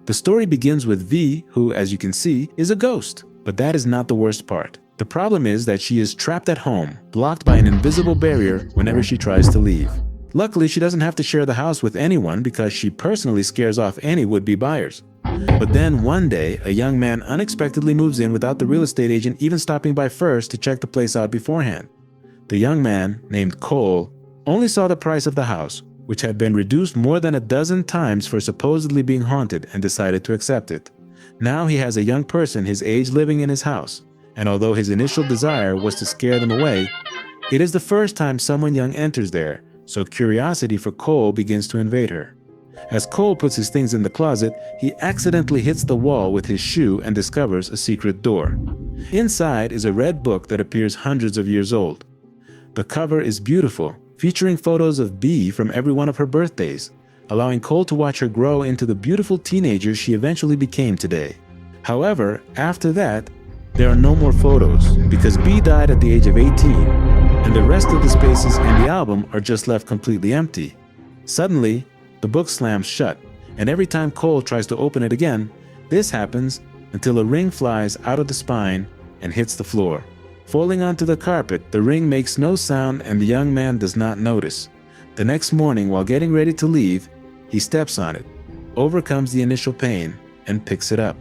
The story begins with V, who, as you can see, is a ghost. But that is not the worst part. The problem is that she is trapped at home, blocked by an invisible barrier whenever she tries to leave. Luckily, she doesn't have to share the house with anyone because she personally scares off any would-be buyers. But then one day, a young man unexpectedly moves in without the real estate agent even stopping by first to check the place out beforehand. The young man, named Cole, only saw the price of the house, which had been reduced more than a dozen times for supposedly being haunted, and decided to accept it. Now he has a young person his age living in his house, and although his initial desire was to scare them away, it is the first time someone young enters there, so curiosity for Cole begins to invade her. As Cole puts his things in the closet, he accidentally hits the wall with his shoe and discovers a secret door. Inside is a red book that appears hundreds of years old. The cover is beautiful, featuring photos of Bee from every one of her birthdays, allowing Cole to watch her grow into the beautiful teenager she eventually became today. However, after that, there are no more photos because Bee died at the age of 18, and the rest of the spaces in the album are just left completely empty. Suddenly, the book slams shut, and every time Cole tries to open it again, this happens until a ring flies out of the spine and hits the floor. Falling onto the carpet, the ring makes no sound and the young man does not notice. The next morning, while getting ready to leave, he steps on it, overcomes the initial pain, and picks it up.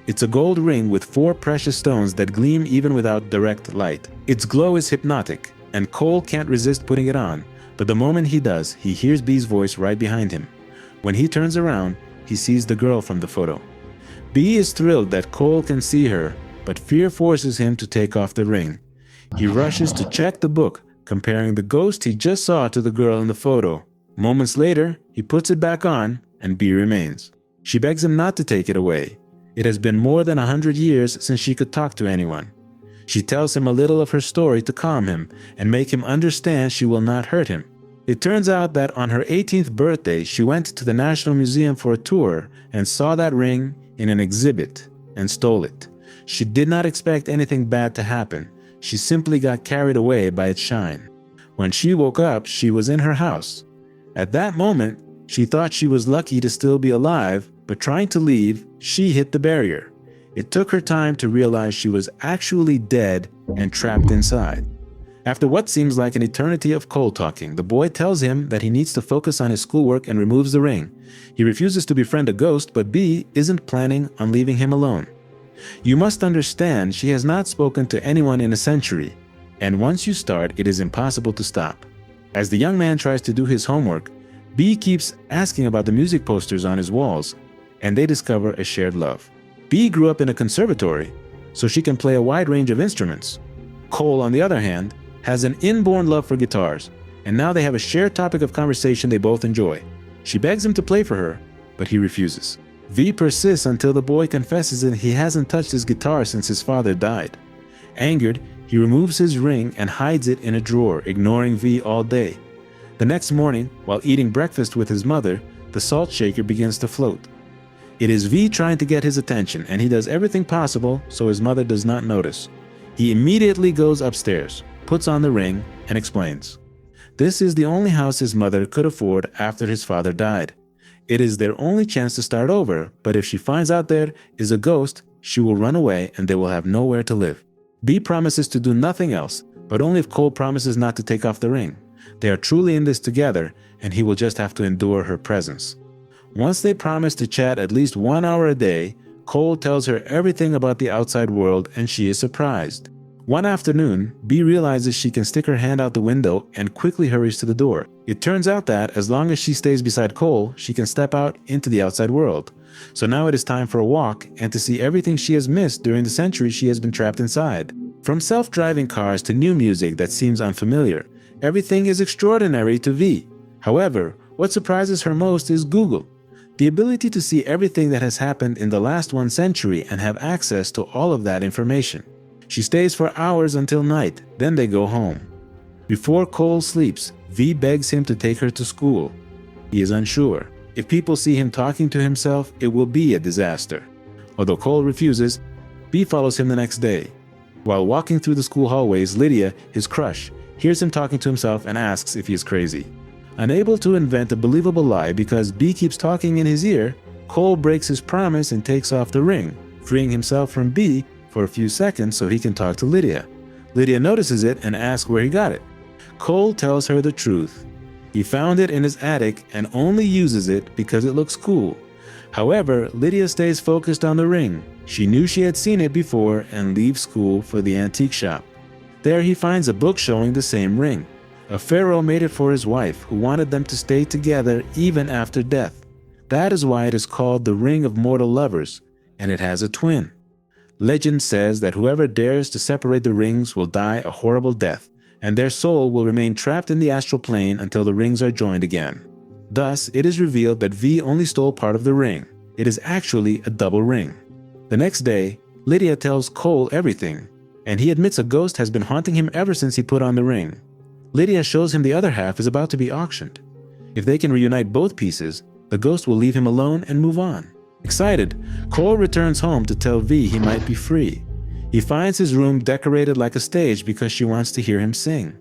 It's a gold ring with 4 precious stones that gleam even without direct light. Its glow is hypnotic, and Cole can't resist putting it on, but the moment he does, he hears Bee's voice right behind him. When he turns around, he sees the girl from the photo. Bee is thrilled that Cole can see her, but fear forces him to take off the ring. He rushes to check the book, comparing the ghost he just saw to the girl in the photo. Moments later, he puts it back on, and Bee remains. She begs him not to take it away. It has been more than 100 years since she could talk to anyone. She tells him a little of her story to calm him and make him understand she will not hurt him. It turns out that on her 18th birthday, she went to the National Museum for a tour and saw that ring in an exhibit and stole it. She did not expect anything bad to happen. She simply got carried away by its shine. When she woke up, she was in her house. At that moment, she thought she was lucky to still be alive, but trying to leave, she hit the barrier. It took her time to realize she was actually dead and trapped inside. After what seems like an eternity of cold talking, the boy tells him that he needs to focus on his schoolwork and removes the ring. He refuses to befriend a ghost, but Bee isn't planning on leaving him alone. You must understand she has not spoken to anyone in a century, and once you start, it is impossible to stop. As the young man tries to do his homework, Bee keeps asking about the music posters on his walls, and they discover a shared love. Bee grew up in a conservatory, so she can play a wide range of instruments. Cole, on the other hand, has an inborn love for guitars, and now they have a shared topic of conversation they both enjoy. She begs him to play for her, but he refuses. V persists until the boy confesses that he hasn't touched his guitar since his father died. Angered, he removes his ring and hides it in a drawer, ignoring V all day. The next morning, while eating breakfast with his mother, the salt shaker begins to float. It is V trying to get his attention, and he does everything possible so his mother does not notice. He immediately goes upstairs, puts on the ring, and explains. This is the only house his mother could afford after his father died. It is their only chance to start over, but if she finds out there is a ghost, she will run away and they will have nowhere to live. B promises to do nothing else, but only if Cole promises not to take off the ring. They are truly in this together, and he will just have to endure her presence. Once they promise to chat at least 1 hour a day, Cole tells her everything about the outside world, and she is surprised. One afternoon, B realizes she can stick her hand out the window and quickly hurries to the door. It turns out that, as long as she stays beside Cole, she can step out into the outside world. So now it is time for a walk and to see everything she has missed during the centuries she has been trapped inside. From self-driving cars to new music that seems unfamiliar, everything is extraordinary to V. However, what surprises her most is Google. The ability to see everything that has happened in the last 1 century and have access to all of that information. She stays for hours until night, then they go home. Before Cole sleeps, V begs him to take her to school. He is unsure. If people see him talking to himself, it will be a disaster. Although Cole refuses, B follows him the next day. While walking through the school hallways, Lydia, his crush, hears him talking to himself and asks if he is crazy. Unable to invent a believable lie because B keeps talking in his ear, Cole breaks his promise and takes off the ring, freeing himself from B for a few seconds so he can talk to Lydia. Lydia notices it and asks where he got it. Cole tells her the truth. He found it in his attic and only uses it because it looks cool. However, Lydia stays focused on the ring. She knew she had seen it before and leaves school for the antique shop. There he finds a book showing the same ring. A pharaoh made it for his wife, who wanted them to stay together even after death. That is why it is called the Ring of Mortal Lovers, and it has a twin. Legend says that whoever dares to separate the rings will die a horrible death, and their soul will remain trapped in the astral plane until the rings are joined again. Thus, it is revealed that V only stole part of the ring. It is actually a double ring. The next day, Lydia tells Cole everything, and he admits a ghost has been haunting him ever since he put on the ring. Lydia shows him the other half is about to be auctioned. If they can reunite both pieces, the ghost will leave him alone and move on. Excited, Cole returns home to tell V he might be free. He finds his room decorated like a stage because she wants to hear him sing.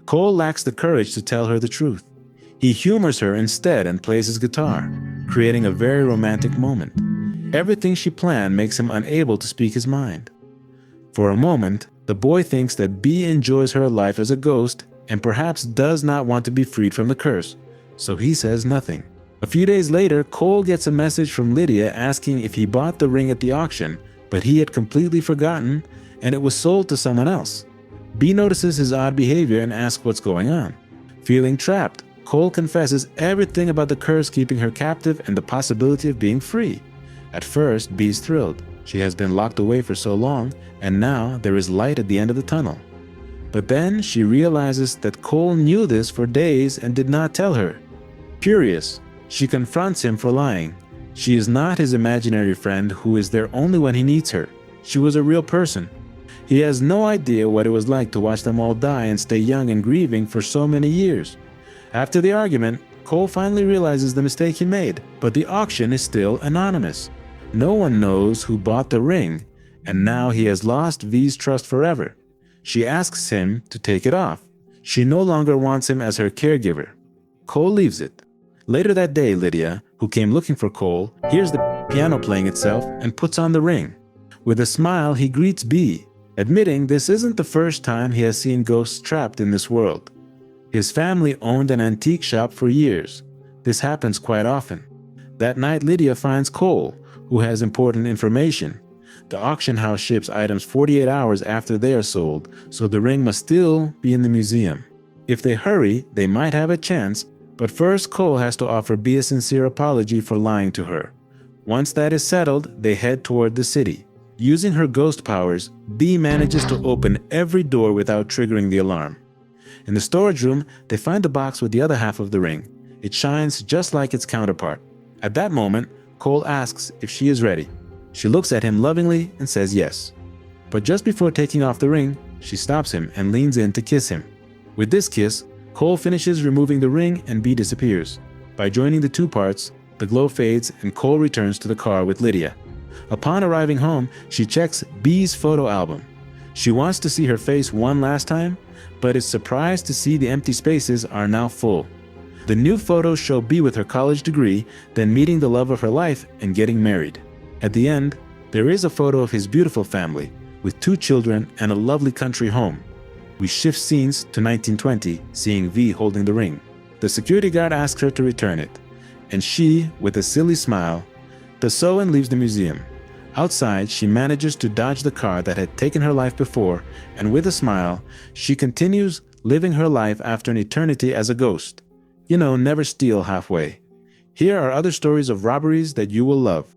Cole lacks the courage to tell her the truth. He humors her instead and plays his guitar, creating a very romantic moment. Everything she planned makes him unable to speak his mind. For a moment, the boy thinks that B enjoys her life as a ghost and perhaps does not want to be freed from the curse, so he says nothing. A few days later, Cole gets a message from Lydia asking if he bought the ring at the auction, but he had completely forgotten and it was sold to someone else. B notices his odd behavior and asks what's going on. Feeling trapped, Cole confesses everything about the curse keeping her captive and the possibility of being free. At first, B is thrilled. She has been locked away for so long, and now there is light at the end of the tunnel. But then she realizes that Cole knew this for days and did not tell her. Furious, she confronts him for lying. She is not his imaginary friend who is there only when he needs her. She was a real person. He has no idea what it was like to watch them all die and stay young and grieving for so many years. After the argument, Cole finally realizes the mistake he made, but the auction is still anonymous. No one knows who bought the ring, and now he has lost V's trust forever. She asks him to take it off. She no longer wants him as her caregiver. Cole leaves it. Later that day, Lydia, who came looking for Cole, hears the piano playing itself and puts on the ring. With a smile, he greets B, admitting this isn't the first time he has seen ghosts trapped in this world. His family owned an antique shop for years. This happens quite often. That night, Lydia finds Cole, who has important information. The auction house ships items 48 hours after they are sold, so the ring must still be in the museum. If they hurry, they might have a chance, but first Cole has to offer B a sincere apology for lying to her. Once that is settled, they head toward the city. Using her ghost powers, B manages to open every door without triggering the alarm. In the storage room, they find the box with the other half of the ring. It shines just like its counterpart. At that moment, Cole asks if she is ready. She looks at him lovingly and says yes. But just before taking off the ring, she stops him and leans in to kiss him. With this kiss, Cole finishes removing the ring and B disappears. By joining the two parts, the glow fades and Cole returns to the car with Lydia. Upon arriving home, she checks B's photo album. She wants to see her face one last time, but is surprised to see the empty spaces are now full. The new photos show B with her college degree, then meeting the love of her life and getting married. At the end, there is a photo of his beautiful family, with 2 children and a lovely country home. We shift scenes to 1920, seeing V holding the ring. The security guard asks her to return it, and she, with a silly smile, does so and leaves the museum. Outside, she manages to dodge the car that had taken her life before, and with a smile, she continues living her life after an eternity as a ghost. You know, never steal halfway. Here are other stories of robberies that you will love.